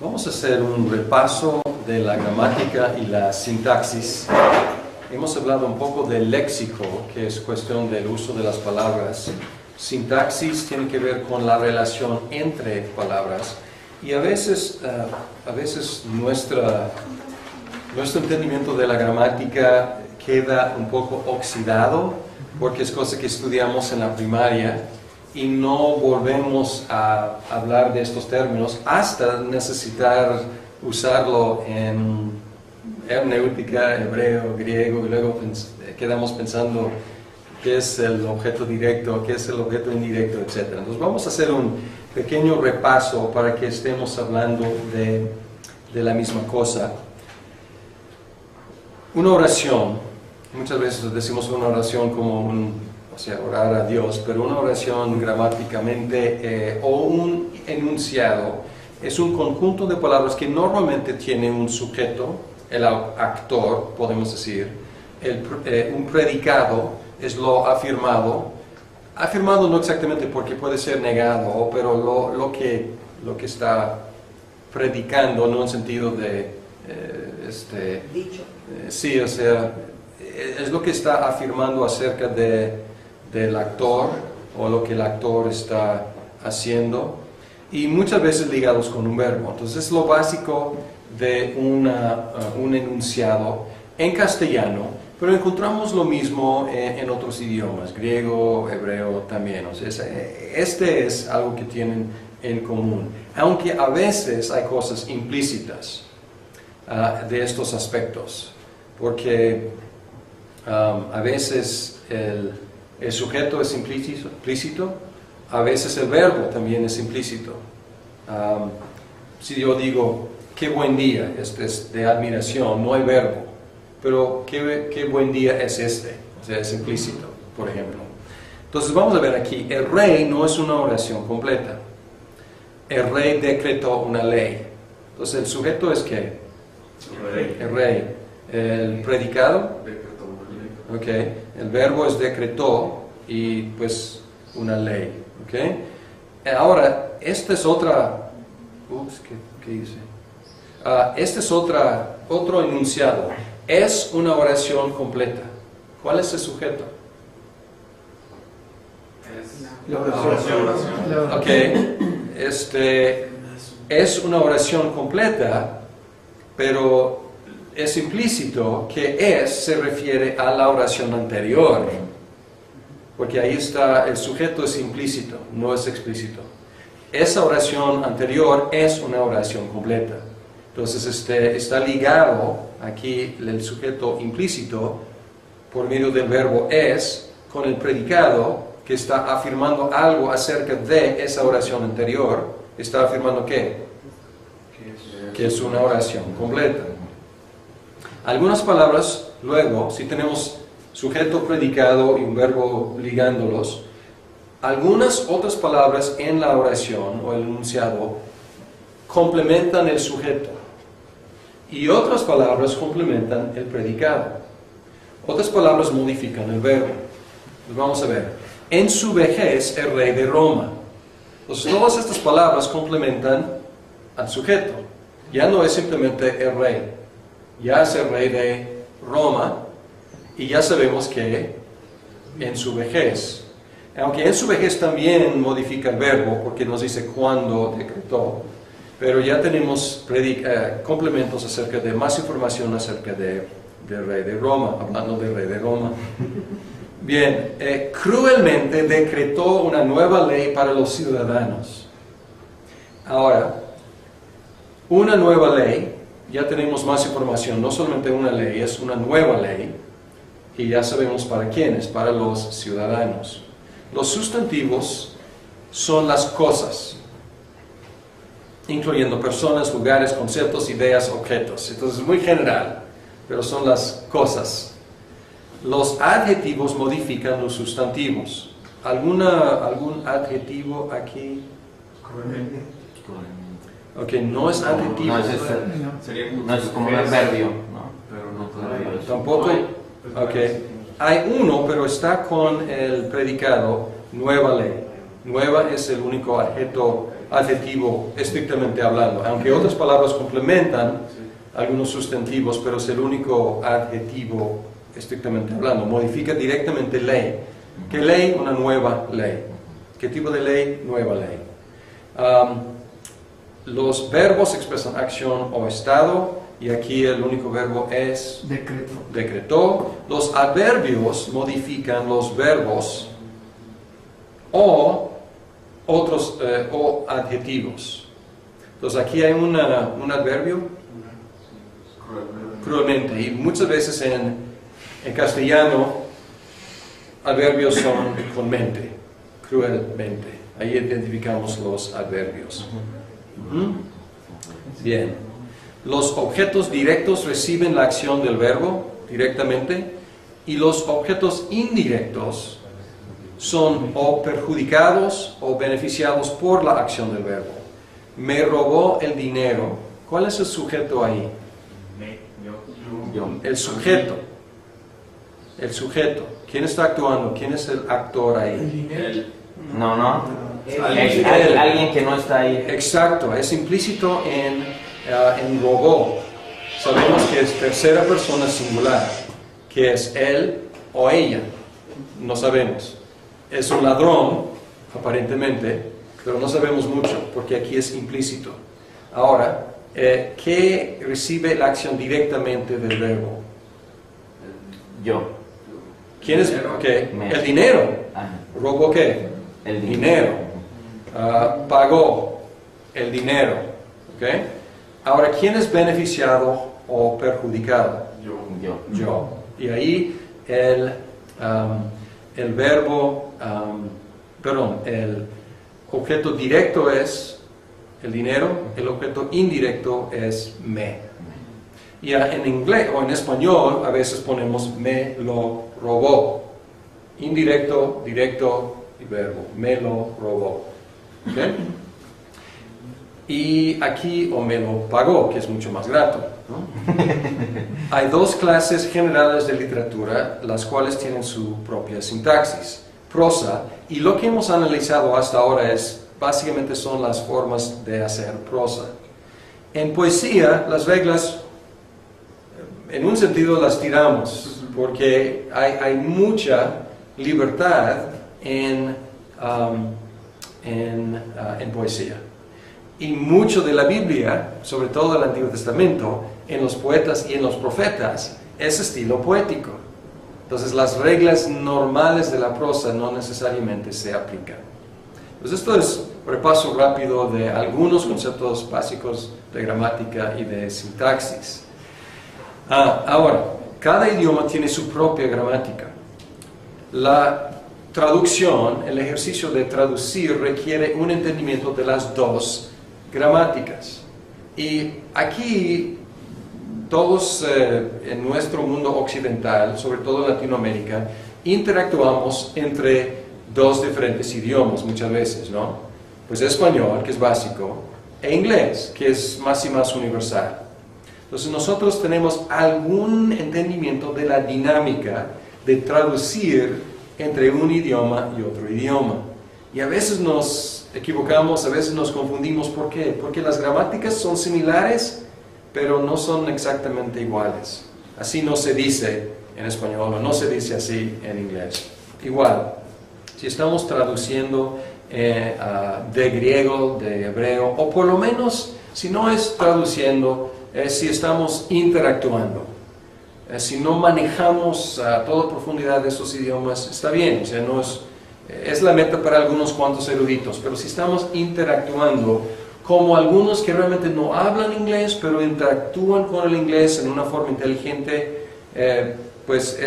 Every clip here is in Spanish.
Vamos a hacer un repaso de la gramática y la sintaxis. Hemos hablado un poco del léxico, que es cuestión del uso de las palabras. Sintaxis tiene que ver con la relación entre palabras. Y a veces nuestro entendimiento de la gramática queda un poco oxidado, porque es cosa que estudiamos en la primaria, y no volvemos a hablar de estos términos hasta necesitar usarlo en hermenéutica, hebreo, griego, y luego quedamos pensando qué es el objeto directo, qué es el objeto indirecto, etc. Entonces vamos a hacer un pequeño repaso para que estemos hablando de la misma cosa. Una oración, muchas veces decimos una oración como orar a Dios, pero una oración gramáticamente o un enunciado es un conjunto de palabras que normalmente tiene un sujeto, el actor, podemos decir, un predicado es lo afirmado no exactamente porque puede ser negado, pero lo que está predicando, no en sentido de dicho. Sí, o sea, es lo que está afirmando acerca del actor o lo que el actor está haciendo, y muchas veces ligados con un verbo. Entonces es lo básico de un enunciado en castellano, pero encontramos lo mismo en otros idiomas, griego, hebreo también. O sea, este es algo que tienen en común, aunque a veces hay cosas implícitas de estos aspectos, porque a veces el sujeto es implícito, a veces el verbo también es implícito. Si yo digo, qué buen día, este es de admiración, no hay verbo, pero qué buen día es este, o sea, es implícito, por ejemplo. Entonces vamos a ver aquí, el rey no es una oración completa. El rey decretó una ley. Entonces el sujeto es ¿qué? El rey. El predicado, okay. El verbo es decretó y pues una ley, okay. Ahora, esta es otra, ¿qué dice? Este es otro enunciado. Es una oración completa. ¿Cuál es el sujeto? La oración. Okay. Es una oración completa, pero es implícito que se refiere a la oración anterior, porque ahí está, el sujeto es implícito, no es explícito. Esa oración anterior es una oración completa. Entonces está ligado aquí el sujeto implícito por medio del verbo es con el predicado que está afirmando algo acerca de esa oración anterior. Está afirmando ¿qué? Que es una oración completa. Algunas palabras, luego, si tenemos sujeto, predicado y un verbo ligándolos, algunas otras palabras en la oración o el enunciado complementan el sujeto y otras palabras complementan el predicado. Otras palabras modifican el verbo. Pues vamos a ver. En su vejez, el rey de Roma. Entonces, todas estas palabras complementan al sujeto. Ya no es simplemente el rey. Ya es el rey de Roma, y ya sabemos que en su vejez, aunque en su vejez también modifica el verbo, porque nos dice cuándo decretó, pero ya tenemos complementos acerca de más información acerca del rey de Roma, hablando del rey de Roma. Bien, cruelmente decretó una nueva ley para los ciudadanos. Ahora, una nueva ley, ya tenemos más información, no solamente una ley, es una nueva ley, y ya sabemos para quiénes, para los ciudadanos. Los sustantivos son las cosas, incluyendo personas, lugares, conceptos, ideas, objetos. Entonces es muy general, pero son las cosas. Los adjetivos modifican los sustantivos. ¿Algún adjetivo aquí? Ok, no es adjetivo. No es como un adverbio, ¿no? Pero no todavía. Tampoco. Ok. Hay uno, pero está con el predicado nueva ley. Nueva es el único adjetivo estrictamente hablando, aunque otras palabras complementan algunos sustantivos, pero es el único adjetivo estrictamente hablando. Modifica directamente ley. ¿Qué ley? Una nueva ley. ¿Qué tipo de ley? Nueva ley. Los verbos expresan acción o estado, y aquí el único verbo es decretó. Los adverbios modifican los verbos o otros o adjetivos. Entonces aquí hay un adverbio, cruelmente, y muchas veces en castellano adverbios son con mente, cruelmente. Ahí identificamos los adverbios. Bien. Los objetos directos reciben la acción del verbo directamente, y los objetos indirectos son o perjudicados o beneficiados por la acción del verbo. Me robó el dinero. ¿Cuál es el sujeto ahí? Yo. El sujeto. El sujeto. ¿Quién está actuando? ¿Quién es el actor ahí? No. Él. Alguien que no está ahí. Exacto. Es implícito en robó. Sabemos que es tercera persona singular, que es él o ella. No sabemos. Es un ladrón, aparentemente, pero no sabemos mucho, porque aquí es implícito. Ahora, ¿qué recibe la acción directamente del verbo? Yo. ¿Quién es? Okay. El dinero. ¿Robó qué? El dinero. Pagó el dinero. ¿Okay? Ahora, ¿quién es beneficiado o perjudicado? Yo. Y ahí el verbo, el objeto directo es el dinero, el objeto indirecto es me. Y en inglés o en español a veces ponemos me lo robó. Indirecto, directo y verbo. Me lo robó. ¿Okay? Y aquí, o me lo pagó, que es mucho más grato, ¿no? Hay dos clases generales de literatura, las cuales tienen su propia sintaxis. Prosa, y lo que hemos analizado hasta ahora básicamente son las formas de hacer prosa. En poesía, las reglas, en un sentido las tiramos, porque hay mucha libertad en poesía. Y mucho de la Biblia, sobre todo el Antiguo Testamento, en los poetas y en los profetas, es estilo poético. Entonces las reglas normales de la prosa no necesariamente se aplican. Pues esto es un repaso rápido de algunos conceptos básicos de gramática y de sintaxis. Ahora, cada idioma tiene su propia gramática. La traducción, el ejercicio de traducir, requiere un entendimiento de las dos gramáticas. Y aquí todos en nuestro mundo occidental, sobre todo en Latinoamérica, interactuamos entre dos diferentes idiomas muchas veces, ¿no? Pues español, que es básico, e inglés, que es más y más universal. Entonces nosotros tenemos algún entendimiento de la dinámica de traducir entre un idioma y otro idioma. Y a veces nos equivocamos, a veces nos confundimos. ¿Por qué? Porque las gramáticas son similares, pero no son exactamente iguales. Así no se dice en español, o no se dice así en inglés. Igual, si estamos traduciendo de griego, de hebreo, o por lo menos, si no es traduciendo, si estamos interactuando. Si no manejamos a toda profundidad de esos idiomas, está bien, o sea, no es la meta para algunos cuantos eruditos, pero si estamos interactuando, como algunos que realmente no hablan inglés, pero interactúan con el inglés en una forma inteligente, pues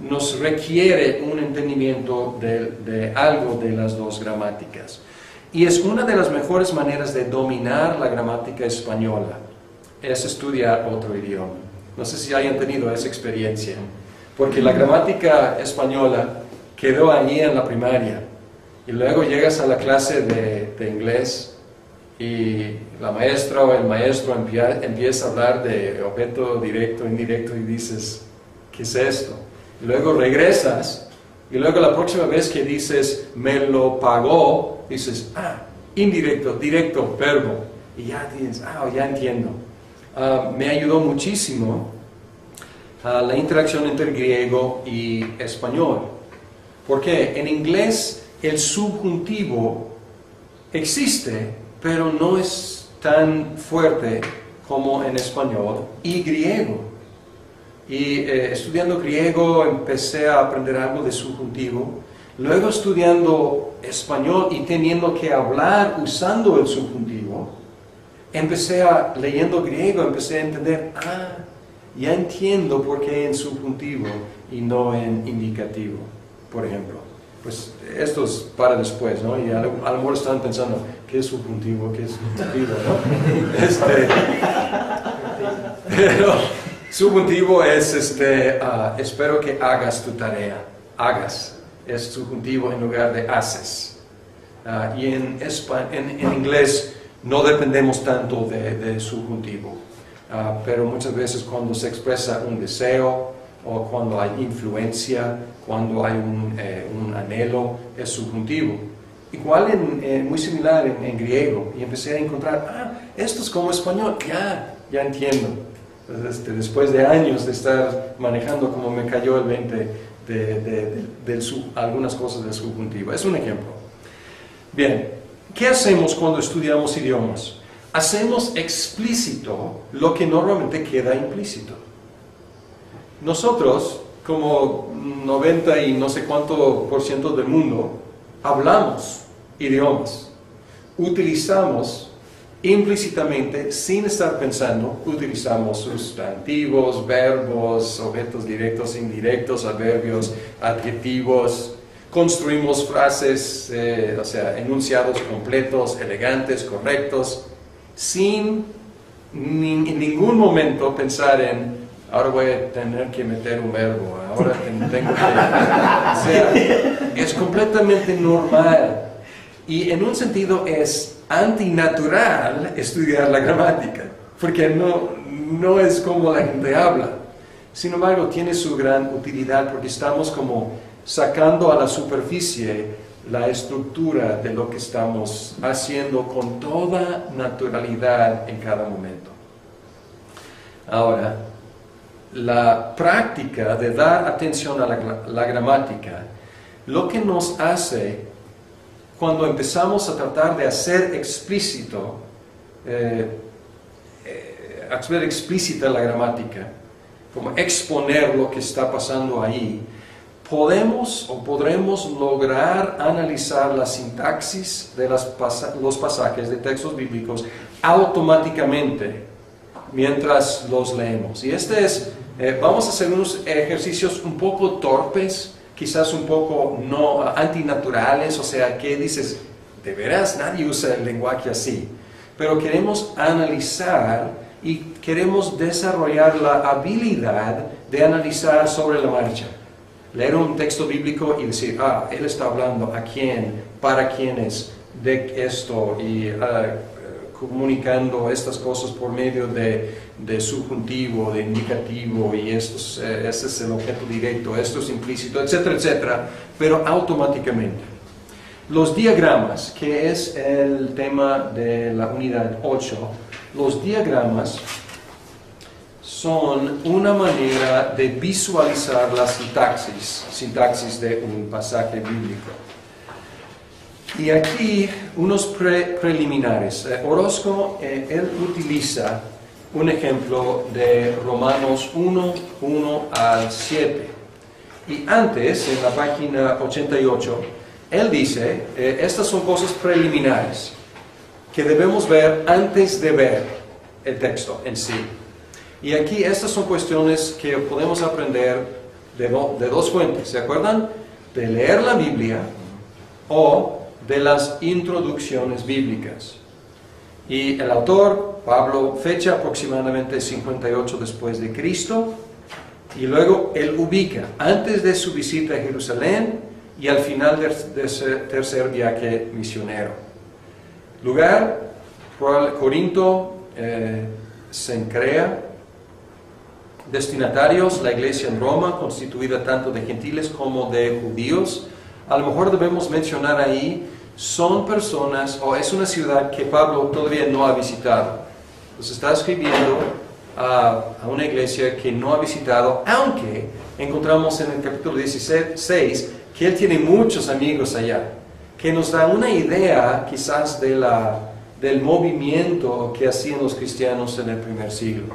nos requiere un entendimiento de algo de las dos gramáticas. Y es una de las mejores maneras de dominar la gramática española, es estudiar otro idioma. No sé si hayan tenido esa experiencia, porque la gramática española quedó allí en la primaria, y luego llegas a la clase de inglés y la maestra o el maestro empieza a hablar de objeto directo, indirecto, y dices, ¿qué es esto? Y luego regresas Y luego la próxima vez que dices, me lo pagó, dices, indirecto, directo, verbo. Y ya dices, ya entiendo. Me ayudó muchísimo la interacción entre griego y español. Porque en inglés el subjuntivo existe, pero no es tan fuerte como en español y griego. Y estudiando griego empecé a aprender algo de subjuntivo. Luego estudiando español y teniendo que hablar usando el subjuntivo, leyendo griego, empecé a entender, ya entiendo por qué en subjuntivo y no en indicativo, por ejemplo. Pues esto es para después, ¿no? Y a lo mejor están pensando, ¿qué es subjuntivo? ¿Qué es indicativo? ¿No? Pero subjuntivo es, espero que hagas tu tarea. Hagas es subjuntivo en lugar de haces. Y en inglés no dependemos tanto de subjuntivo. Pero muchas veces cuando se expresa un deseo o cuando hay influencia, cuando hay un anhelo, es subjuntivo. Igual muy similar en griego. Y empecé a encontrar, esto es como español, ya entiendo. Después de años de estar manejando como me cayó el 20 de algunas cosas del subjuntivo. Es un ejemplo. Bien, ¿qué hacemos cuando estudiamos idiomas? Hacemos explícito lo que normalmente queda implícito. Nosotros, como 90 y no sé cuánto % del mundo, hablamos idiomas. Utilizamos implícitamente, sin estar pensando, utilizamos sustantivos, verbos, objetos directos, indirectos, adverbios, adjetivos. Construimos frases, enunciados completos, elegantes, correctos, sin en ningún momento pensar en, ahora voy a tener que meter un verbo, ahora tengo que... es completamente normal. Y en un sentido es antinatural estudiar la gramática, porque no es como la gente habla. Sin embargo, tiene su gran utilidad porque estamos como sacando a la superficie la estructura de lo que estamos haciendo con toda naturalidad en cada momento. Ahora, la práctica de dar atención a la gramática, lo que nos hace cuando empezamos a tratar de hacer explícita la gramática, como exponer lo que está pasando ahí, podemos o podremos lograr analizar la sintaxis de los pasajes de textos bíblicos automáticamente mientras los leemos. Y vamos a hacer unos ejercicios un poco torpes, quizás un poco no antinaturales, o sea, que dices, de veras nadie usa el lenguaje así. Pero queremos analizar y queremos desarrollar la habilidad de analizar sobre la marcha. Leer un texto bíblico y decir, él está hablando a quién, para quiénes, de esto, y comunicando estas cosas por medio de subjuntivo, de indicativo, y este es el objeto directo, esto es implícito, etcétera, etcétera, pero automáticamente. Los diagramas, que es el tema de la unidad 8, los diagramas son una manera de visualizar la sintaxis de un pasaje bíblico. Y aquí unos preliminares. Orozco, él utiliza un ejemplo de Romanos 1, 1 al 7. Y antes, en la página 88, él dice, estas son cosas preliminares que debemos ver antes de ver el texto en sí. Y aquí estas son cuestiones que podemos aprender de dos fuentes, ¿se acuerdan? De leer la Biblia o de las introducciones bíblicas. Y el autor, Pablo, fecha aproximadamente 58 después de Cristo, y luego él ubica antes de su visita a Jerusalén y al final de ese tercer viaje misionero. Lugar, Corinto, Cencrea, destinatarios, la iglesia en Roma, constituida tanto de gentiles como de judíos. A lo mejor debemos mencionar ahí, son personas, o es una ciudad que Pablo todavía no ha visitado. Entonces está escribiendo a una iglesia que no ha visitado, aunque encontramos en el capítulo 16 que él tiene muchos amigos allá, que nos da una idea quizás del movimiento que hacían los cristianos en el primer siglo.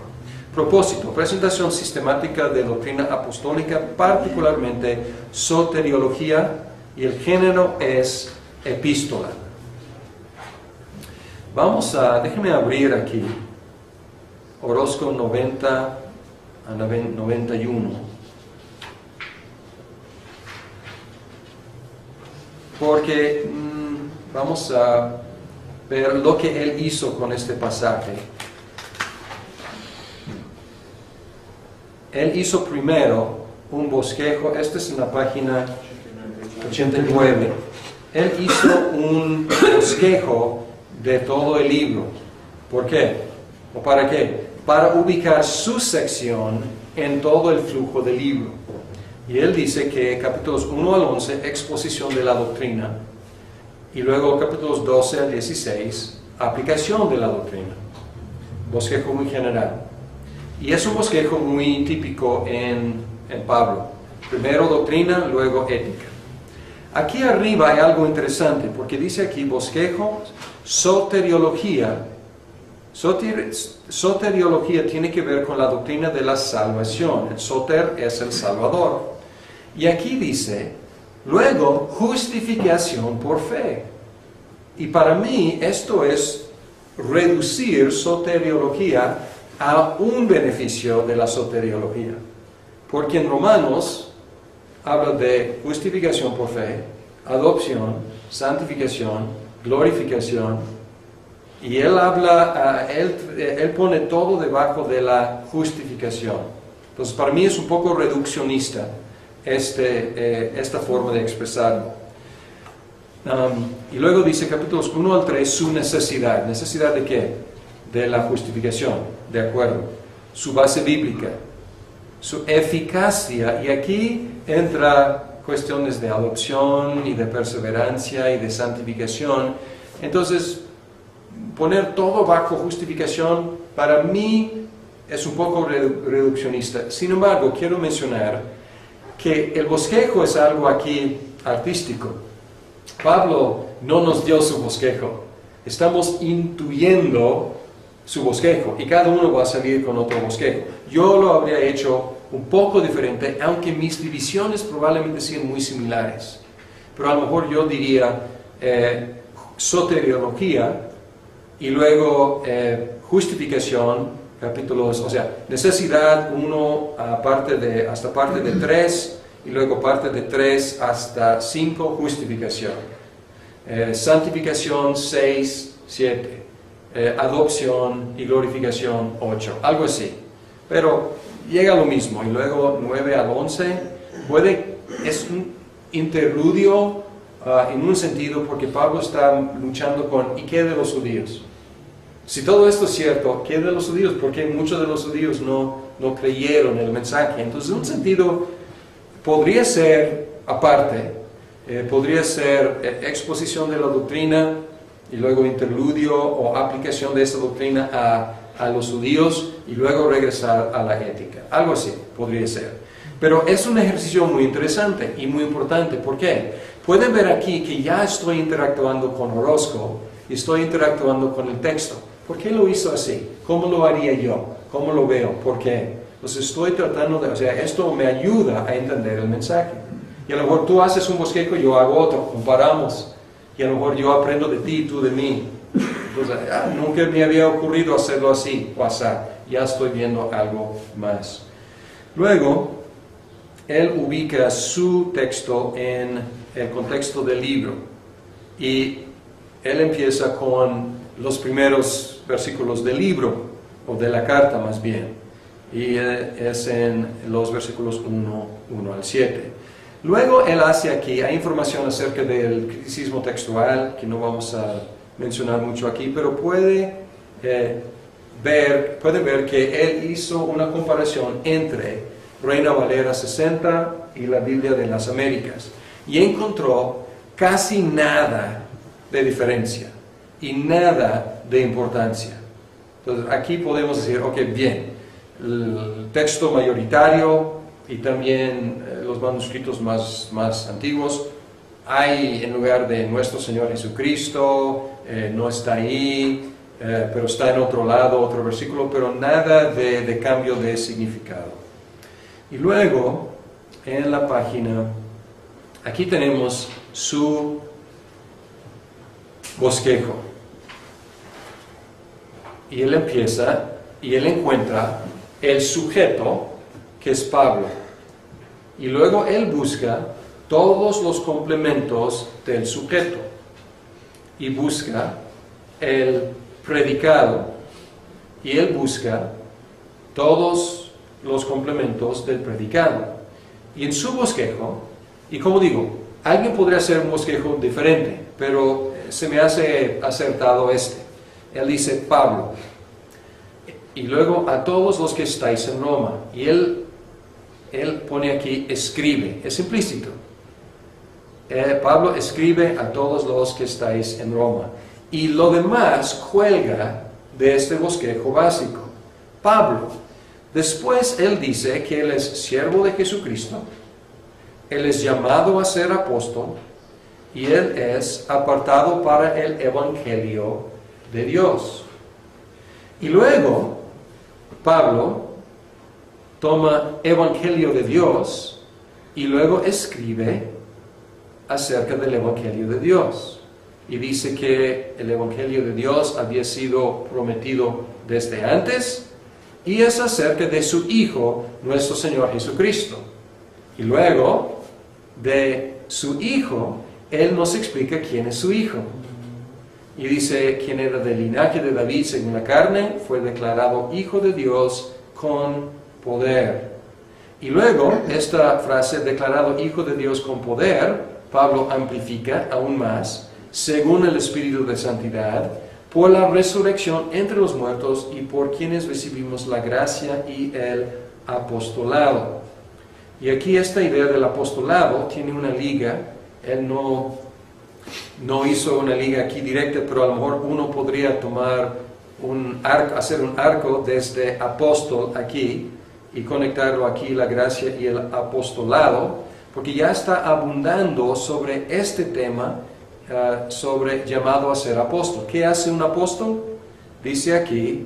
Propósito, presentación sistemática de doctrina apostólica, particularmente soteriología, y el género es epístola. Déjenme abrir aquí, Orozco 90 a 91. Porque vamos a ver lo que él hizo con este pasaje. Él hizo primero un bosquejo, esta es en la página 89. Él hizo un bosquejo de todo el libro. ¿Por qué? ¿O para qué? Para ubicar su sección en todo el flujo del libro. Y él dice que capítulos 1 al 11, exposición de la doctrina, y luego capítulos 12 al 16, aplicación de la doctrina. Bosquejo muy general. Y es un bosquejo muy típico en Pablo. Primero doctrina, luego ética. Aquí arriba hay algo interesante, porque dice aquí bosquejo, soteriología. Soteriología tiene que ver con la doctrina de la salvación. El soter es el Salvador. Y aquí dice, luego, justificación por fe. Y para mí esto es reducir soteriología a un beneficio de la soteriología. Porque en Romanos habla de justificación por fe, adopción, santificación, glorificación, y él pone todo debajo de la justificación. Entonces para mí es un poco reduccionista esta forma de expresarlo. Y luego dice capítulos 1 al 3, su necesidad. ¿Necesidad de qué? De la justificación, de acuerdo. Su base bíblica, su eficacia, y aquí entra cuestiones de adopción y de perseverancia y de santificación. Entonces, poner todo bajo justificación para mí es un poco reduccionista. Sin embargo, quiero mencionar que el bosquejo es algo aquí artístico. Pablo no nos dio su bosquejo, estamos intuyendo su bosquejo y cada uno va a salir con otro bosquejo. Yo lo habría hecho un poco diferente, aunque mis divisiones probablemente sean muy similares. Pero a lo mejor yo diría soteriología y luego justificación, capítulos, o sea, necesidad 1 hasta parte de 3, y luego parte de 3 hasta 5, justificación. Santificación 6, 7. Adopción y glorificación 8, algo así. Pero llega a lo mismo, y luego 9 al 11, es un interludio en un sentido, porque Pablo está luchando con, ¿y qué de los judíos? Si todo esto es cierto, ¿qué de los judíos? Porque muchos de los judíos no creyeron en el mensaje. Entonces, en un sentido, podría ser aparte, podría ser exposición de la doctrina, y luego interludio o aplicación de esa doctrina a los judíos, y luego regresar a la ética. Algo así podría ser. Pero es un ejercicio muy interesante y muy importante. ¿Por qué? Pueden ver aquí que ya estoy interactuando con Orozco y estoy interactuando con el texto. ¿Por qué lo hizo así? ¿Cómo lo haría yo? ¿Cómo lo veo? ¿Por qué? Pues estoy tratando de, esto me ayuda a entender el mensaje. Y a lo mejor tú haces un bosquejo, yo hago otro, comparamos. Y a lo mejor yo aprendo de ti, tú de mí. Entonces, nunca me había ocurrido hacerlo así, o así. Ya estoy viendo algo más. Luego, él ubica su texto en el contexto del libro. Y él empieza con los primeros versículos del libro, o de la carta más bien. Y es en los versículos 1 al 7. Luego él hace aquí, hay información acerca del criticismo textual, que no vamos a mencionar mucho aquí, pero puede puede ver que él hizo una comparación entre Reina Valera 60 y la Biblia de las Américas y encontró casi nada de diferencia y nada de importancia. Entonces aquí podemos decir, ok, bien, el texto mayoritario y también los manuscritos más antiguos, hay en lugar de nuestro Señor Jesucristo, no está ahí, pero está en otro lado, otro versículo, pero nada de cambio de significado. Y luego, en la página, aquí tenemos su bosquejo. Y él empieza, y él encuentra el sujeto, que es Pablo. Y luego él busca todos los complementos del sujeto. Y busca el predicado. Y él busca todos los complementos del predicado. Y en su bosquejo, y como digo, alguien podría hacer un bosquejo diferente, pero se me hace acertado este. Él dice Pablo, y luego a todos los que estáis en Roma, y él pone aquí escribe, es implícito. Pablo escribe a todos los que estáis en Roma, y lo demás cuelga de este bosquejo básico. Pablo, después él dice que él es siervo de Jesucristo, él es llamado a ser apóstol, y él es apartado para el Evangelio de Dios. Y luego, Pablo toma Evangelio de Dios y luego escribe acerca del Evangelio de Dios. Y dice que el Evangelio de Dios había sido prometido desde antes y es acerca de su Hijo, nuestro Señor Jesucristo. Y luego, de su Hijo, Él nos explica quién es su Hijo. Y dice, quien era del linaje de David según la carne, fue declarado Hijo de Dios con poder. Y luego, esta frase, declarado Hijo de Dios con poder, Pablo amplifica aún más, según el Espíritu de Santidad, por la resurrección entre los muertos y por quienes recibimos la gracia y el apostolado. Y aquí esta idea del apostolado tiene una liga. Él no hizo una liga aquí directa, pero a lo mejor uno podría tomar un arco, hacer un arco desde apóstol aquí y conectarlo aquí, la gracia y el apostolado, porque ya está abundando sobre este tema, sobre llamado a ser apóstol. ¿Qué hace un apóstol? Dice aquí,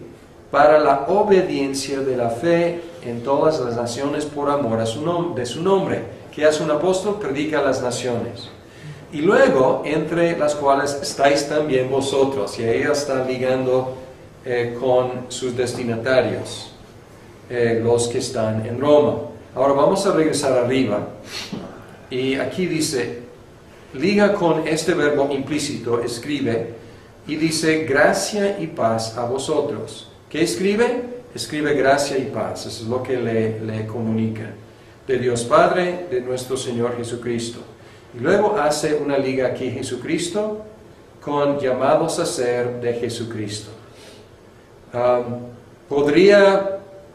para la obediencia de la fe en todas las naciones por amor de su nombre. ¿Qué hace un apóstol? Predica a las naciones. Y luego, entre las cuales estáis también vosotros, y ahí está ligando con sus destinatarios, los que están en Roma. Ahora vamos a regresar arriba, y aquí dice, liga con este verbo implícito, escribe, y dice, gracia y paz a vosotros. ¿Qué escribe? Escribe gracia y paz, eso es lo que le comunica. De Dios Padre, de nuestro Señor Jesucristo. Y luego hace una liga aquí Jesucristo con llamados a ser de Jesucristo.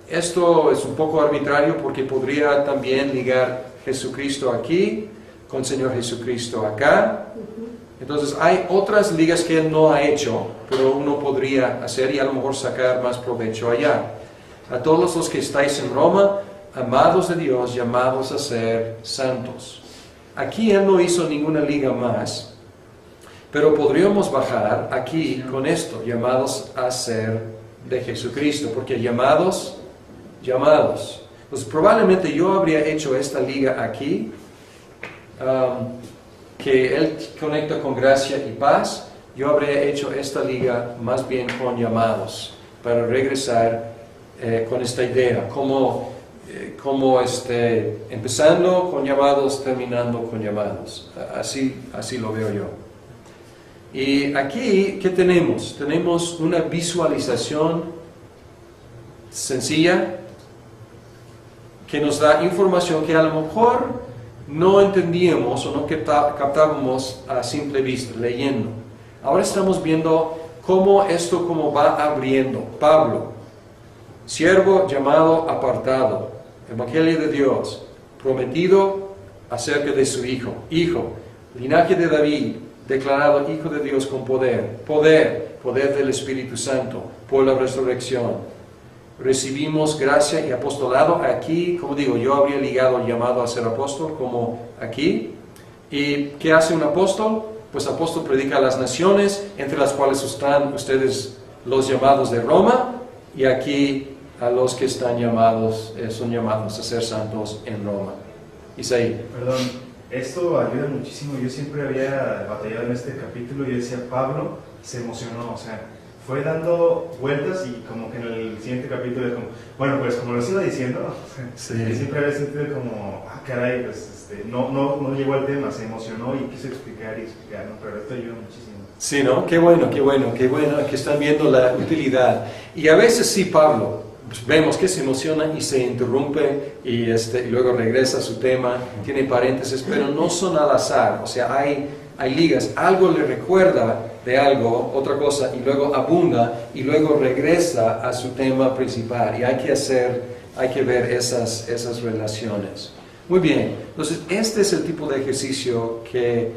Esto es un poco arbitrario porque podría también ligar Jesucristo aquí con Señor Jesucristo acá. Entonces hay otras ligas que Él no ha hecho, pero uno podría hacer y a lo mejor sacar más provecho allá. A todos los que estáis en Roma, amados de Dios, llamados a ser santos. Aquí Él no hizo ninguna liga más, pero podríamos bajar aquí con esto, llamados a ser de Jesucristo, porque llamados. Entonces probablemente yo habría hecho esta liga aquí, que Él conecta con gracia y paz. Yo habría hecho esta liga más bien con llamados, para regresar con esta idea, empezando con llamados, terminando con llamados. Así lo veo yo. Y aquí, ¿qué tenemos? Tenemos una visualización sencilla que nos da información que a lo mejor no entendíamos o no captábamos a simple vista, leyendo. Ahora estamos viendo cómo esto como va abriendo. Pablo, siervo llamado apartado, Evangelio de Dios, prometido acerca de su Hijo. Hijo, linaje de David, declarado Hijo de Dios con poder. Poder del Espíritu Santo, por la resurrección. Recibimos gracia y apostolado aquí, como digo, yo habría ligado el llamado a ser apóstol como aquí. ¿Y qué hace un apóstol? Pues apóstol predica a las naciones, entre las cuales están ustedes los llamados de Roma, y aquí a los que están llamados, son llamados a ser santos en Roma. Isaí. Perdón, esto ayuda muchísimo. Yo siempre había batallado en este capítulo y decía, Pablo se emocionó, o sea, fue dando vueltas y como que en el siguiente capítulo es como, bueno, pues como lo iba diciendo, sí. Siempre había sentido como, caray, pues no llegó al tema, se emocionó y quiso explicar, ¿no? Pero esto ayuda muchísimo. Sí, ¿no? Qué bueno que están viendo la utilidad. Y a veces sí, Pablo, pues vemos que se emociona y se interrumpe y luego regresa a su tema, tiene paréntesis, pero no son al azar, o sea, hay ligas, algo le recuerda de algo, otra cosa, y luego abunda y luego regresa a su tema principal, y hay que ver esas relaciones. Muy bien, entonces este es el tipo de ejercicio que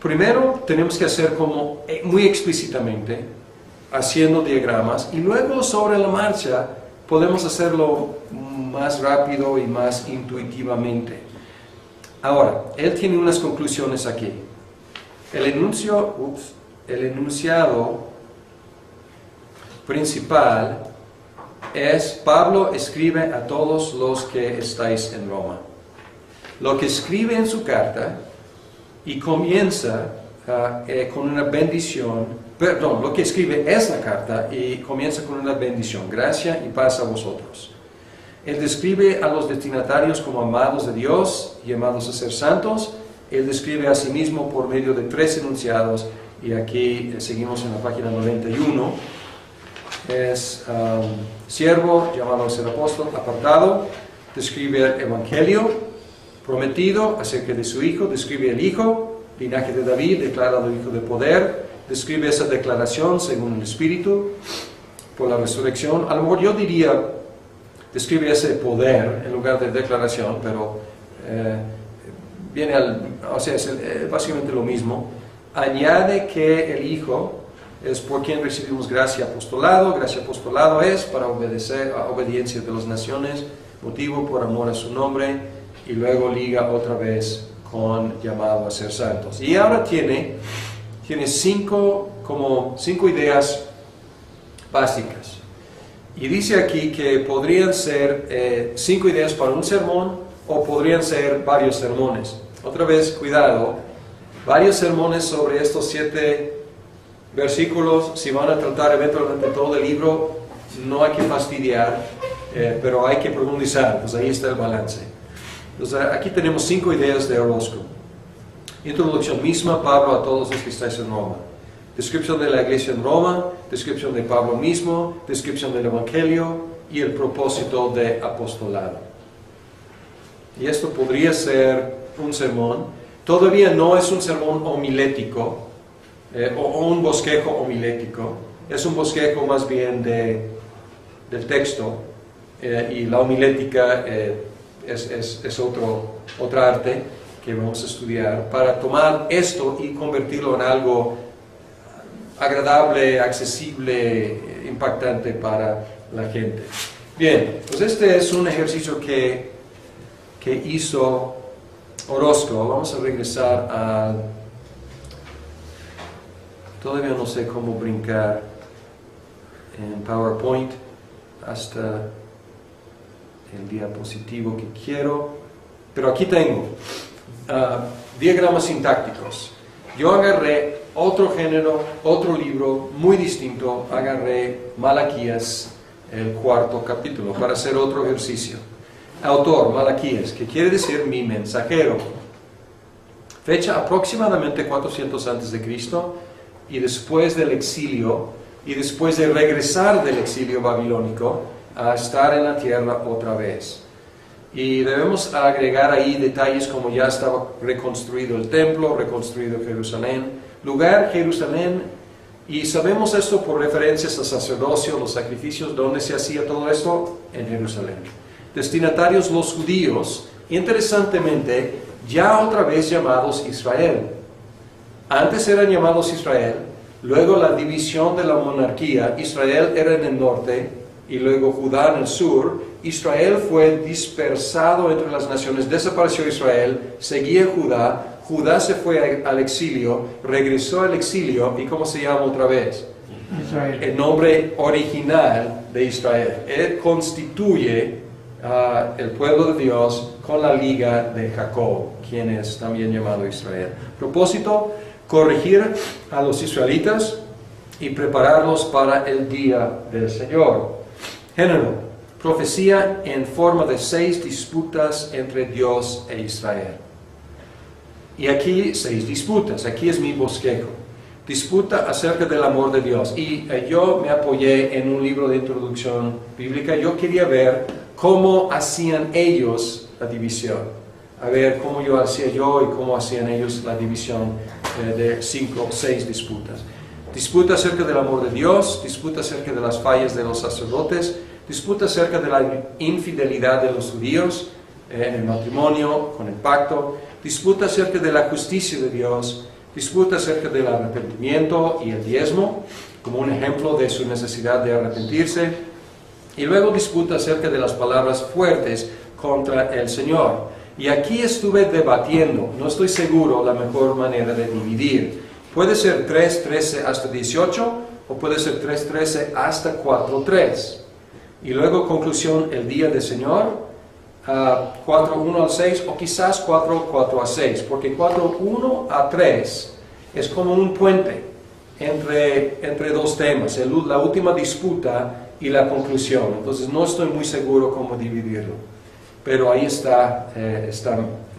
primero tenemos que hacer como muy explícitamente, haciendo diagramas, y luego sobre la marcha podemos hacerlo más rápido y más intuitivamente. Ahora, él tiene unas conclusiones aquí. El enunciado principal es: Pablo escribe a todos los que estáis en Roma. Lo que escribe en su carta y comienza con una bendición, lo que escribe es la carta y comienza con una bendición: gracia y paz a vosotros. Él describe a los destinatarios como amados de Dios, llamados a ser santos. Él describe a sí mismo por medio de 3 enunciados, y aquí seguimos en la página 91. Es siervo, llamado a ser apóstol, apartado. Describe el Evangelio, prometido acerca de su Hijo. Describe el Hijo, linaje de David, declarado Hijo de poder. Describe esa declaración según el Espíritu, por la resurrección. A lo mejor yo diría, describe ese poder en lugar de declaración, pero es básicamente lo mismo. Añade que el Hijo es por quien recibimos gracia y apostolado. Gracia y apostolado es para obedecer a obediencia de las naciones, motivo por amor a su nombre, y luego liga otra vez con llamado a ser santos. Y ahora tiene 5 ideas básicas. Y dice aquí que podrían ser 5 ideas para un sermón, o podrían ser varios sermones. Otra vez, cuidado, varios sermones sobre estos 7 versículos. Si van a tratar eventualmente todo el libro, no hay que fastidiar, pero hay que profundizar. Pues ahí está el balance. Entonces, aquí tenemos 5 ideas de Orozco. Introducción misma: Pablo a todos los que estáis en Roma. Descripción de la iglesia en Roma, descripción de Pablo mismo, descripción del Evangelio y el propósito de apostolado. Y esto podría ser un sermón. Todavía no es un sermón homilético o un bosquejo homilético. Es un bosquejo más bien del texto, y la homilética es otra arte que vamos a estudiar para tomar esto y convertirlo en algo agradable, accesible, impactante para la gente. Bien, pues este es un ejercicio que hizo Orozco. Vamos a regresar a... Todavía no sé cómo brincar en PowerPoint hasta el diapositivo que quiero, pero aquí tengo diagramas sintácticos. Yo agarré otro género, otro libro muy distinto. Agarré Malaquías, el 4º capítulo, para hacer otro ejercicio. Autor, Malaquías, que quiere decir mi mensajero. Fecha aproximadamente 400 a.C. y después del exilio, y después de regresar del exilio babilónico a estar en la tierra otra vez. Y debemos agregar ahí detalles como ya estaba reconstruido el templo, reconstruido Jerusalén. Lugar, Jerusalén, Y sabemos esto por referencias al sacerdocio, los sacrificios, ¿dónde se hacía todo esto? En Jerusalén. Destinatarios los judíos, interesantemente, ya otra vez llamados Israel. Antes eran llamados Israel, luego la división de la monarquía, Israel era en el norte y luego Judá en el sur. Israel fue dispersado entre las naciones, desapareció Israel, seguía Judá. Judá se fue al exilio, regresó al exilio, ¿y cómo se llama otra vez? Israel. El nombre original de Israel. Él constituye el pueblo de Dios con la liga de Jacob, quien es también llamado Israel. Propósito, corregir a los israelitas y prepararlos para el día del Señor. Género, profecía en forma de 6 disputas entre Dios e Israel. Y aquí 6 disputas, aquí es mi bosquejo. Disputa acerca del amor de Dios. Y yo me apoyé en un libro de introducción bíblica. Yo quería ver cómo hacían ellos la división. A ver cómo yo hacía yo y cómo hacían ellos la división de 5 o 6 disputas. Disputa acerca del amor de Dios, disputa acerca de las fallas de los sacerdotes, disputa acerca de la infidelidad de los judíos en el matrimonio, con el pacto, disputa acerca de la justicia de Dios, disputa acerca del arrepentimiento y el diezmo, como un ejemplo de su necesidad de arrepentirse, y luego disputa acerca de las palabras fuertes contra el Señor. Y aquí estuve debatiendo, no estoy seguro la mejor manera de dividir. Puede ser 3:13 hasta 18, o puede ser 3:13 hasta 4:3. Y luego conclusión, el día del Señor, 4:1 al 6, o quizás 4:4 a 6, porque 4:1 a 3 es como un puente entre dos temas, la última disputa y la conclusión. Entonces no estoy muy seguro cómo dividirlo, pero ahí está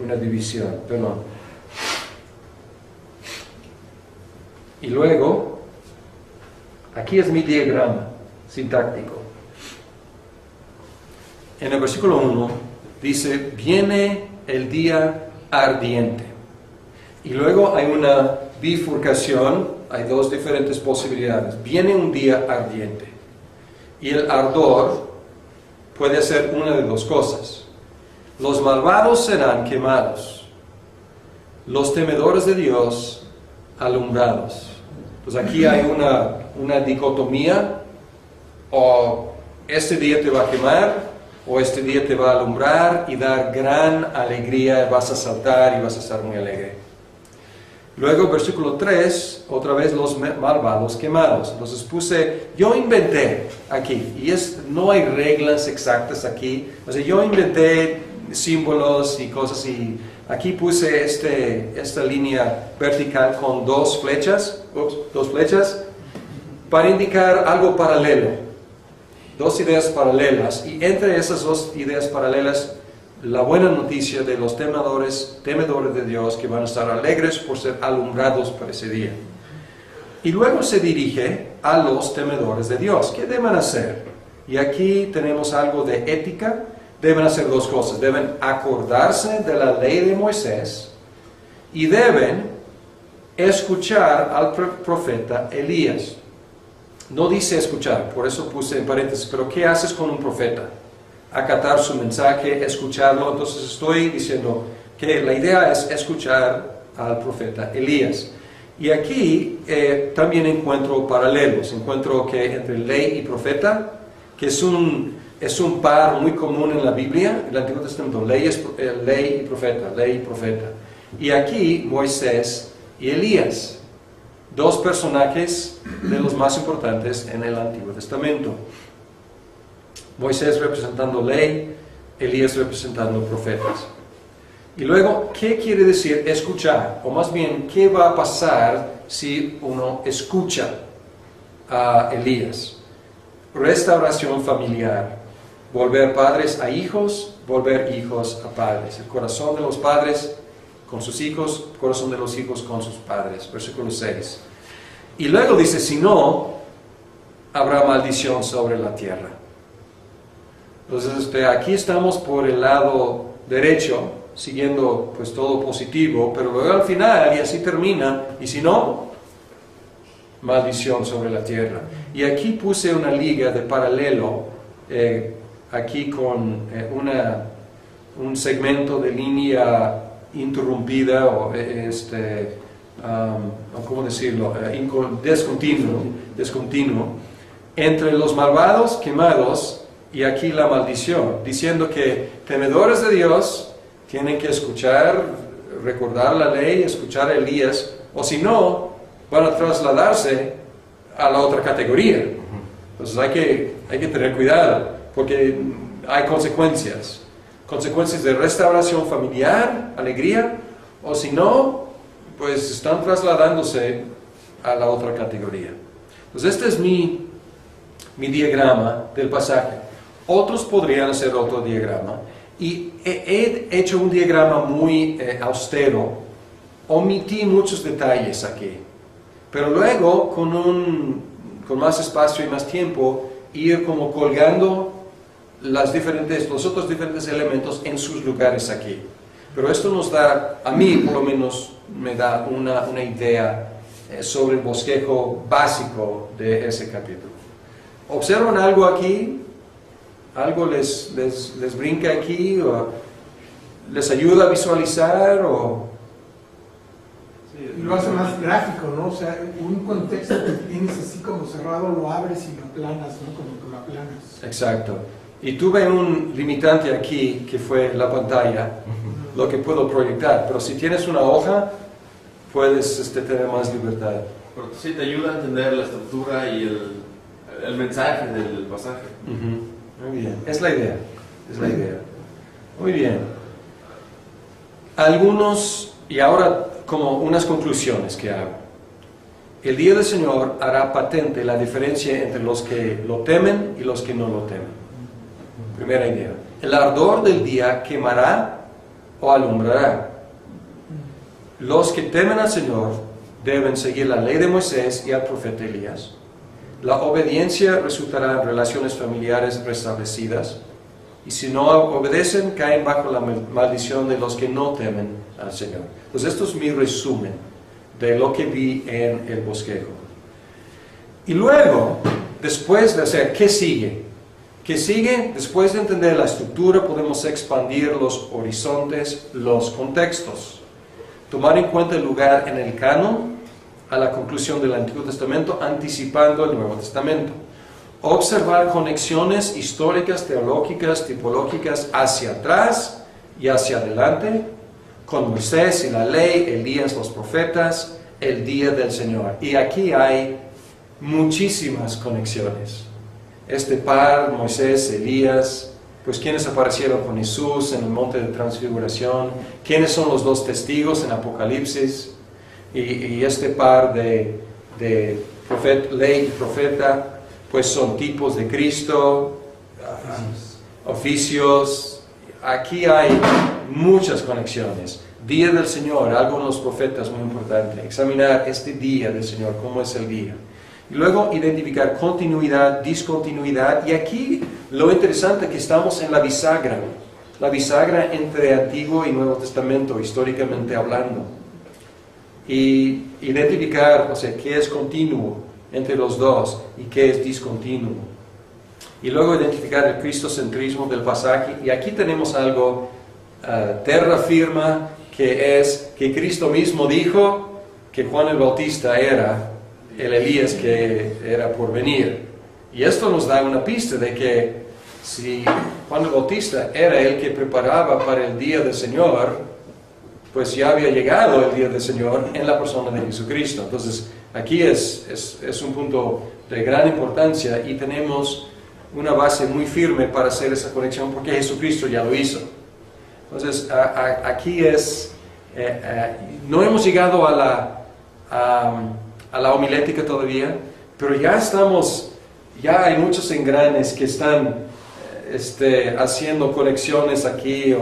una división. Perdón. Y luego, aquí es mi diagrama sintáctico. En el versículo 1 dice, viene el día ardiente. Y luego hay una bifurcación, hay 2 diferentes posibilidades. Viene un día ardiente. Y el ardor puede ser una de 2 cosas. Los malvados serán quemados. Los temedores de Dios alumbrados. Pues aquí hay una dicotomía, o este día te va a quemar, o este día te va a alumbrar y dar gran alegría, vas a saltar y vas a estar muy alegre. Luego, versículo 3, otra vez los malvados quemados. Entonces yo inventé aquí, y no hay reglas exactas aquí, o sea, yo inventé símbolos y cosas, y aquí puse esta línea vertical con 2 flechas, para indicar algo paralelo. 2 ideas paralelas, y entre esas 2 ideas paralelas, la buena noticia de los temedores de Dios, que van a estar alegres por ser alumbrados para ese día. Y luego se dirige a los temedores de Dios. ¿Qué deben hacer? Y aquí tenemos algo de ética. Deben hacer 2 cosas. Deben acordarse de la ley de Moisés y deben escuchar al profeta Elías. No dice escuchar, por eso puse en paréntesis, pero ¿qué haces con un profeta? Acatar su mensaje, escucharlo. Entonces estoy diciendo que la idea es escuchar al profeta Elías. Y aquí también encuentro paralelos. Encuentro que entre ley y profeta, que es un par muy común en la Biblia, en el Antiguo Testamento, ley y profeta, ley y profeta. Y aquí Moisés y Elías, 2 personajes de los más importantes en el Antiguo Testamento. Moisés representando ley, Elías representando profetas. Y luego, ¿qué quiere decir escuchar? O más bien, ¿qué va a pasar si uno escucha a Elías? Restauración familiar. Volver padres a hijos, volver hijos a padres. El corazón de los padres con sus hijos, el corazón de los hijos con sus padres. Versículo 6. Y luego dice, si no, habrá maldición sobre la tierra. Entonces, aquí estamos por el lado derecho, siguiendo pues todo positivo, pero luego al final, y así termina, y si no, maldición sobre la tierra. Y aquí puse una liga de paralelo, aquí con un segmento de línea interrumpida, o ¿cómo decirlo? Descontinuo, entre los malvados quemados y aquí la maldición, diciendo que temedores de Dios tienen que escuchar, recordar la ley, escuchar a Elías, o si no, van a trasladarse a la otra categoría. Entonces hay que tener cuidado, porque hay consecuencias de restauración familiar, alegría, o si no, pues están trasladándose a la otra categoría. Entonces este es mi diagrama del pasaje. Otros podrían hacer otro diagrama, y he hecho un diagrama muy austero. Omití muchos detalles aquí, pero luego con más espacio y más tiempo ir como colgando los otros diferentes elementos en sus lugares aquí. Pero esto nos da, a mí por lo menos, me da una idea sobre el bosquejo básico de ese capítulo. ¿Observan algo aquí? ¿Algo les brinca aquí? ¿O les ayuda a visualizar? Y lo hace más gráfico, ¿no? O sea, un contexto que tienes así como cerrado, lo abres y lo aplanas, ¿no? Como que lo aplanas. Exacto. Y tuve un limitante aquí, que fue la pantalla, lo que puedo proyectar. Pero si tienes una hoja, puedes tener más libertad. Pero sí te ayuda a entender la estructura y el mensaje del pasaje. Muy bien. Es la idea. Muy bien. Algunos, y ahora como unas conclusiones que hago. El día del Señor hará patente la diferencia entre los que lo temen y los que no lo temen. Primera idea. El ardor del día quemará o alumbrará. Los que temen al Señor deben seguir la ley de Moisés y al profeta Elías. La obediencia resultará en relaciones familiares restablecidas, y si no obedecen, caen bajo la maldición de los que no temen al Señor. Pues esto es mi resumen de lo que vi en el bosquejo. Y luego, después de hacer, ¿qué sigue? ¿Qué sigue? Después de entender la estructura, podemos expandir los horizontes, los contextos. Tomar en cuenta el lugar en el canon a la conclusión del Antiguo Testamento, anticipando el Nuevo Testamento. Observar conexiones históricas, teológicas, tipológicas hacia atrás y hacia adelante, con Moisés y la ley, Elías, los profetas, el día del Señor. Y aquí hay muchísimas conexiones. Este par, Moisés, Elías, pues quienes aparecieron con Jesús en el monte de transfiguración, quiénes son los dos testigos en Apocalipsis, y este par de ley y profeta, pues son tipos de Cristo, oficios. Aquí hay muchas conexiones. Día del Señor, algo en los profetas muy importante. Examinar este día del Señor, cómo es el día. Y luego identificar continuidad, discontinuidad. Y aquí lo interesante es que estamos en la bisagra entre Antiguo y Nuevo Testamento, históricamente hablando. Y identificar, o sea, qué es continuo entre los dos y qué es discontinuo. Y luego identificar el cristocentrismo del pasaje. Y aquí tenemos algo terra firma, que es que Cristo mismo dijo que Juan el Bautista era el Elías que era por venir. Y esto nos da una pista de que si Juan el Bautista era el que preparaba para el día del Señor, pues ya había llegado el día del Señor en la persona de Jesucristo. Entonces aquí es un punto de gran importancia, y tenemos una base muy firme para hacer esa conexión, porque Jesucristo ya lo hizo. Entonces aquí no hemos llegado a la homilética todavía, pero ya hay muchos engranes que están haciendo conexiones aquí,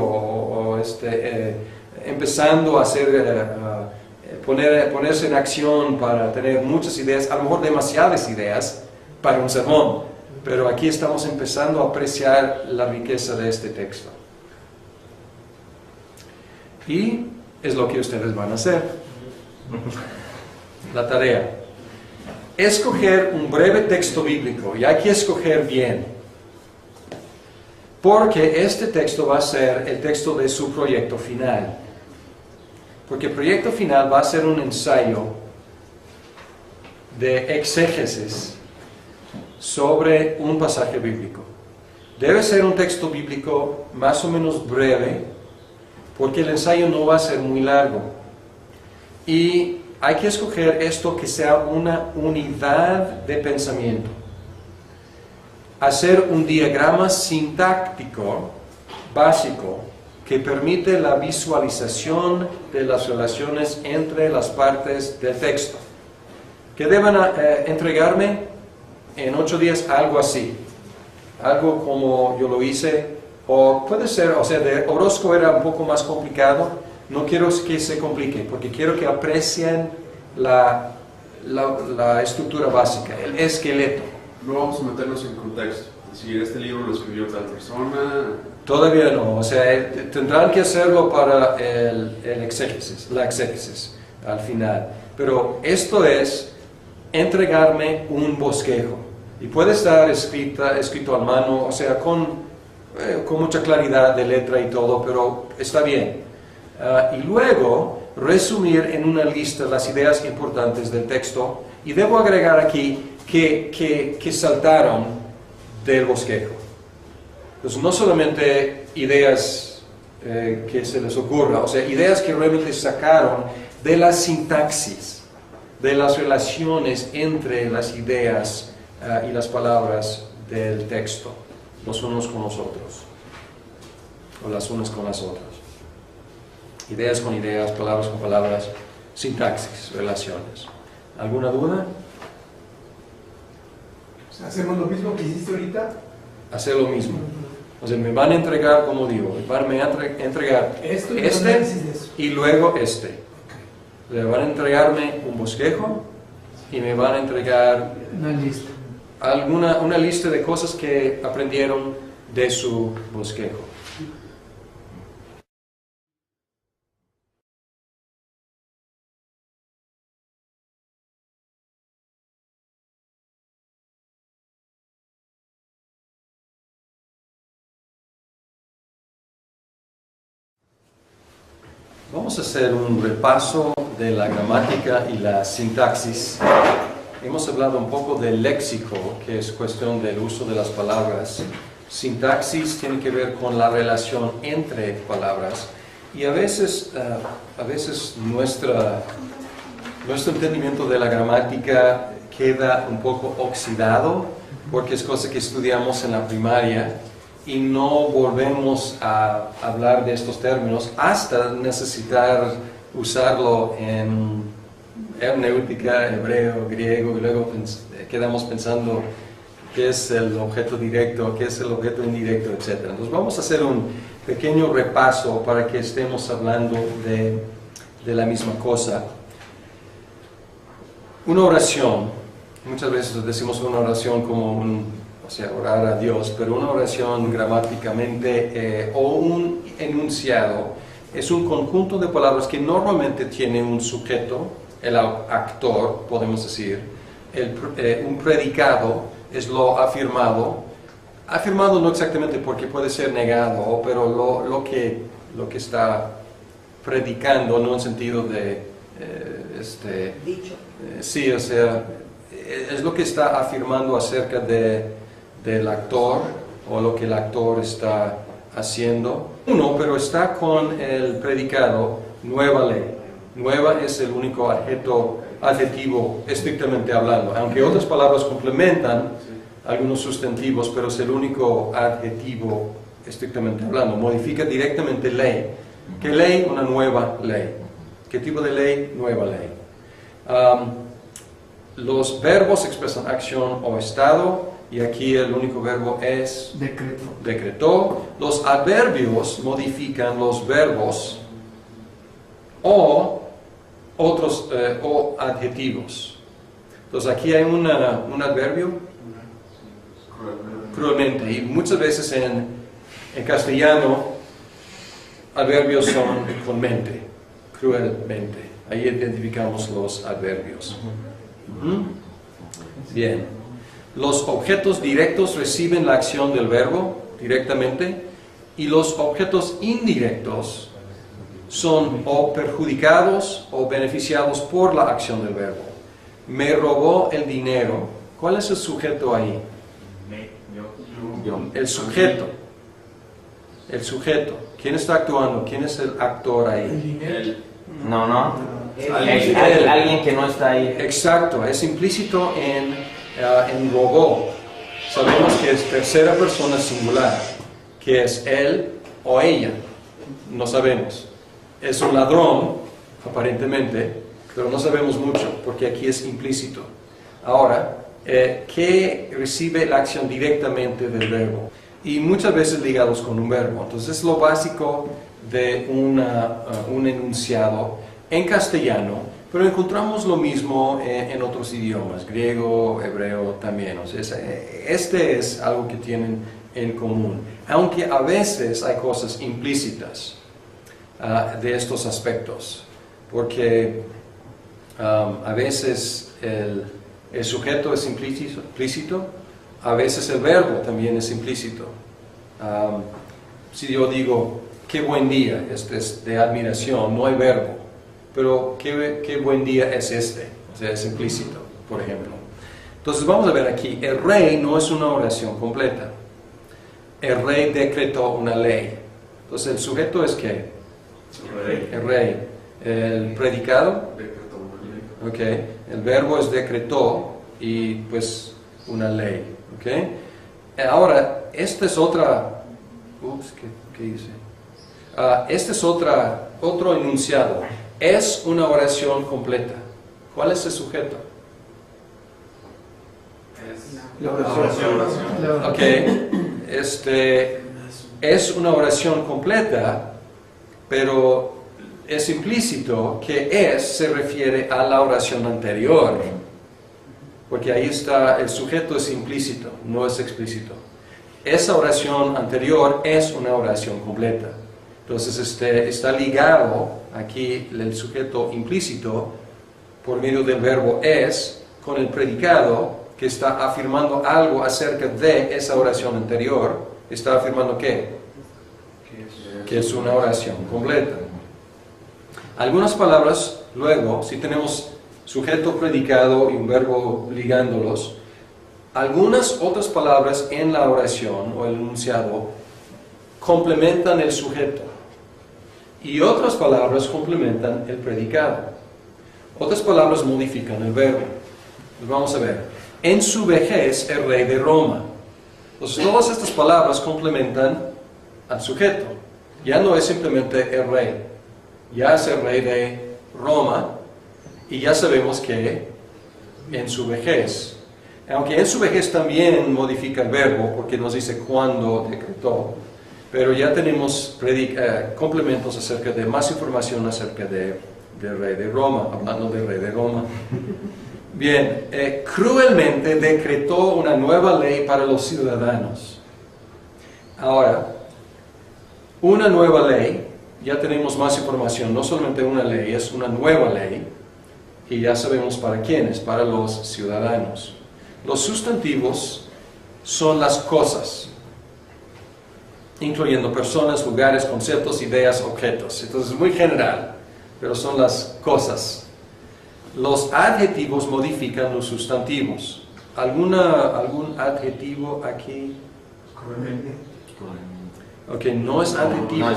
empezando a ponerse en acción para tener muchas ideas, a lo mejor demasiadas ideas para un sermón, pero aquí estamos empezando a apreciar la riqueza de este texto. Y es lo que ustedes van a hacer. La tarea. escoger un breve texto bíblico, y hay que escoger bien, porque este texto va a ser el texto de su proyecto final. Porque el proyecto final va a ser un ensayo de exégesis sobre un pasaje bíblico. Debe ser un texto bíblico más o menos breve, porque el ensayo no va a ser muy largo. Y hay que escoger esto que sea una unidad de pensamiento. Hacer un diagrama sintáctico básico que permite la visualización de las relaciones entre las partes del texto. Que deben entregarme en 8 días algo así. Algo como yo lo hice, o puede ser, o sea, de Orozco era un poco más complicado. No quiero que se complique, porque quiero que aprecien la estructura básica, el esqueleto. No vamos a meternos en contexto. Es decir, este libro lo escribió tal persona. Todavía no, o sea, tendrán que hacerlo para el exégesis, la exégesis al final. Pero esto es entregarme un bosquejo. Y puede estar escrito a mano, o sea, con mucha claridad de letra y todo, pero está bien. Y luego resumir en una lista las ideas importantes del texto. Y debo agregar aquí que saltaron del bosquejo. Entonces, no solamente ideas que se les ocurra, o sea, ideas que realmente sacaron de la sintaxis, de las relaciones entre las ideas y las palabras del texto, los unos con los otros, o las unas con las otras. Ideas con ideas, palabras con palabras, sintaxis, relaciones. ¿Alguna duda? ¿Hacemos lo mismo que hiciste ahorita? Hacer lo mismo. O sea, me van a entregar, como digo, me van a entregar Esto y este análisis de eso. y luego este. Le van a entregarme un bosquejo y me van a entregar Una lista. una lista de cosas que aprendieron de su bosquejo. Vamos a hacer un repaso de la gramática y la sintaxis. Hemos hablado un poco del léxico, que es cuestión del uso de las palabras. Sintaxis tiene que ver con la relación entre palabras. Y a veces nuestro entendimiento de la gramática queda un poco oxidado, porque es cosa que estudiamos en la primaria, y no volvemos a hablar de estos términos hasta necesitar usarlo en hermenéutica, hebreo, griego, y luego quedamos pensando qué es el objeto directo, qué es el objeto indirecto, etc. Entonces vamos a hacer un pequeño repaso para que estemos hablando de la misma cosa. Una oración, muchas veces decimos una oración como orar a Dios, pero una oración gramáticamente o un enunciado es un conjunto de palabras que normalmente tiene un sujeto, el actor, podemos decir, un predicado es lo afirmado no exactamente porque puede ser negado, pero lo que está predicando, no en sentido de Dicho. sí, o sea, es lo que está afirmando acerca del actor o lo que el actor está haciendo. Pero está con el predicado nueva ley. Nueva es el único adjetivo estrictamente hablando, aunque otras palabras complementan algunos sustantivos, pero es el único adjetivo estrictamente hablando. Modifica directamente ley. ¿Qué ley? Una nueva ley. ¿Qué tipo de ley? Nueva ley. Los verbos expresan acción o estado, y aquí el único verbo es Decreto. decretó. Los adverbios modifican los verbos o otros o adjetivos. Entonces aquí hay un adverbio, cruelmente, y muchas veces en castellano adverbios son con mente, cruelmente. Ahí identificamos los adverbios. Bien. Los objetos directos reciben la acción del verbo directamente y los objetos indirectos son o perjudicados o beneficiados por la acción del verbo. Me robó el dinero. ¿Cuál es el sujeto ahí? Yo. El sujeto. El sujeto. ¿Quién está actuando? ¿Quién es el actor El ahí? dinero. Él. No. Alguien. Alguien que no está ahí. Exacto, es implícito en robó. Sabemos que es tercera persona singular, que es él o ella. No sabemos. Es un ladrón, aparentemente, pero no sabemos mucho, porque aquí es implícito. Ahora, ¿qué recibe la acción directamente del verbo? Y muchas veces ligados con un verbo. Entonces, es lo básico de un enunciado en castellano, pero encontramos lo mismo en otros idiomas, griego, hebreo también. O sea, este es algo que tienen en común, aunque a veces hay cosas implícitas de estos aspectos, porque a veces el sujeto es implícito, a veces el verbo también es implícito. Si yo digo, qué buen día, este es de admiración, no hay verbo, pero qué buen día es este, o sea, es implícito, por ejemplo. Entonces vamos a ver aquí, el rey no es una oración completa. El rey decretó una ley. Entonces el sujeto es ¿qué? El rey. El predicado, okay. El verbo es decretó y pues una ley, okay. Ahora, esta es otra, ¿qué hice? Este es otro enunciado. Es una oración completa. ¿Cuál es el sujeto? La oración. Ok, es una oración completa, pero es implícito que se refiere a la oración anterior, porque ahí está, el sujeto es implícito, no es explícito. Esa oración anterior es una oración completa. Entonces está ligado aquí el sujeto implícito por medio del verbo es con el predicado que está afirmando algo acerca de esa oración anterior. Está afirmando ¿qué? Que es una oración completa. Algunas palabras, luego, si tenemos sujeto, predicado y un verbo ligándolos, algunas otras palabras en la oración o el enunciado complementan el sujeto y otras palabras complementan el predicado. Otras palabras modifican el verbo. Pues vamos a ver. En su vejez, el rey de Roma. Entonces, todas estas palabras complementan al sujeto. Ya no es simplemente el rey. Ya es el rey de Roma. Y ya sabemos que en su vejez. Aunque en su vejez también modifica el verbo, porque nos dice cuándo decretó. Pero ya tenemos complementos acerca de más información acerca del rey de Roma, hablando del rey de Roma. Bien, cruelmente decretó una nueva ley para los ciudadanos. Ahora, una nueva ley, ya tenemos más información, no solamente una ley, es una nueva ley, y ya sabemos para quiénes, para los ciudadanos. Los sustantivos son las cosas, incluyendo personas, lugares, conceptos, ideas, objetos. Entonces es muy general, pero son las cosas. Los adjetivos modifican los sustantivos. ¿Algún adjetivo aquí? Ok, no es adjetivo.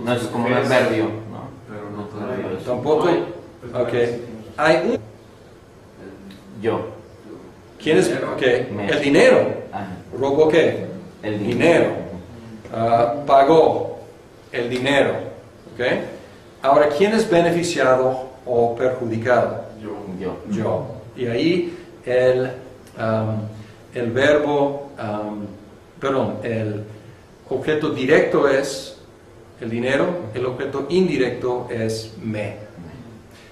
No es como un adverbio, ¿no? Pero no todavía. Tampoco. Ok. Hay un. Yo. ¿Quién es? Ok. El dinero. ¿Robó qué? El dinero. Pagó el dinero. Ok. Ahora, ¿quién es beneficiado o perjudicado? Yo. Y ahí el verbo, el objeto directo es el dinero, el objeto indirecto es me.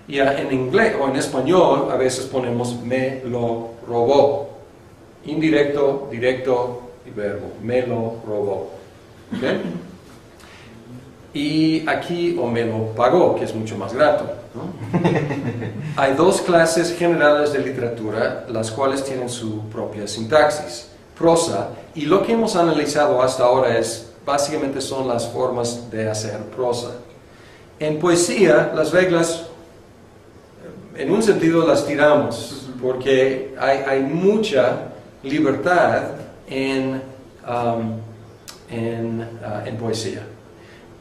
Y en inglés o en español a veces ponemos me lo robó. Indirecto, directo y verbo. Me lo robó. ¿Okay? y aquí o me lo pagó, que es mucho más grato, ¿no? Hay dos clases generales de literatura, las cuales tienen su propia sintaxis, prosa, y lo que hemos analizado hasta ahora básicamente son las formas de hacer prosa. En poesía, las reglas, en un sentido las tiramos, porque hay mucha libertad en poesía.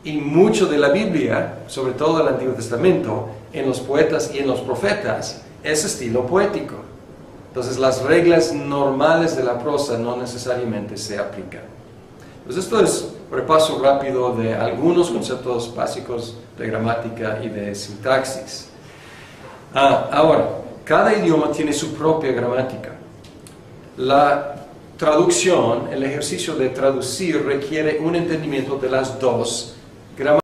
Y mucho de la Biblia, sobre todo el Antiguo Testamento, en los poetas y en los profetas, es estilo poético. Entonces las reglas normales de la prosa no necesariamente se aplican. Entonces esto es un repaso rápido de algunos conceptos básicos de gramática y de sintaxis. Ahora, cada idioma tiene su propia gramática. La traducción, el ejercicio de traducir requiere un entendimiento de las dos gramáticas.